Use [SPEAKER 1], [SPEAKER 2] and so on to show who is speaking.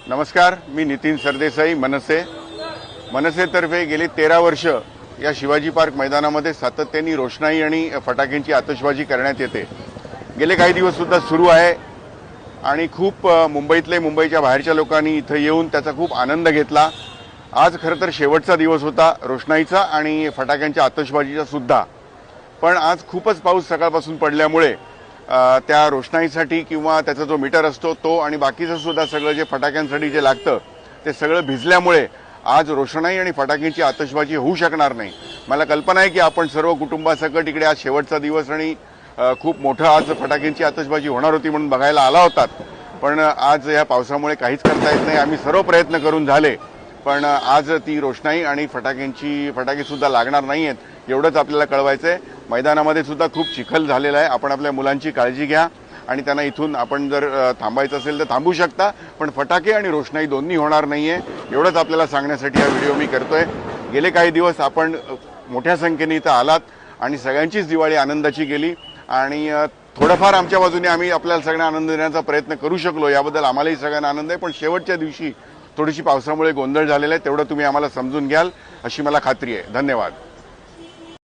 [SPEAKER 1] नमस्कार, मी नितीन सरदेसाई, मनसेतर्फे गेली 13 वर्ष या शिवाजी पार्क मैदानामध्ये सातत्याने रोषणाई आणि फटाक्यांची आतषबाजी करण्यात येते। गेले काही दिवस सुद्धा सुरू आहे आणि खूप मुंबईच्या बाहेरच्या लोकांनी इथे येऊन त्याचा खूप आनंद घेतला। आज खरं तर शेवटचा दिवस होता रोषणाईचा आणि फटाक्यांच्या आतषबाजीचा सुद्धा, पण आज खूपच पाऊस सकाळपासून पडल्यामुळे त्या रोषणाईसाठी किंवा त्याचा जो मीटर असतो तो आणि बाकीचं सुद्धा सगळं जे फटाक्यांसाठी जे लागतं ते सगळं भिजल्यामुळे आज रोषणाई आणि फटाक्यांची आतषबाजी होऊ शकणार नाही। मला कल्पना आहे की आपण सर्व कुटुंबासकट इकडे आज शेवटचा दिवस आणि खूप मोठं आज फटाक्यांची आतषबाजी होणार होती म्हणून बघायला आला होतात, पण आज या पावसामुळे काहीच करता येत नाही। आम्ही सर्व प्रयत्न करून झाले, पण आज ती रोषणाई आणि फटाके सुद्धा लागणार नाहीयेत एवढंच आपल्याला कळवायचंय। मैदानामध्ये सुद्धा खूप चिखल झालेला आहे। आपण आपल्या मुलांची काळजी घ्या आणि त्यांना इथून आपण जर थांबायचं असेल तर थांबू शकता, पण फटाके आणि रोषणाई दोन्ही होणार नाहीये एवढंच आपल्याला सांगण्यासाठी हा व्हिडिओ मी करतोय। गेले काही दिवस आपण मोठ्या संख्येने इथं आलात आणि सगळ्यांचीच दिवाळी आनंदाची गेली आणि थोडंफार आमच्या बाजूने आम्ही आपल्याला सगळ्यांना आनंद देण्याचा प्रयत्न करू शकलो, याबद्दल आम्हालाही सगळ्यांना आनंद आहे। पण शेवटच्या दिवशी थोडीशी पावसामुळे गोंधळ झालेला आहे, तेवढं तुम्ही आम्हाला समजून घ्याल अशी मला खात्री आहे। धन्यवाद।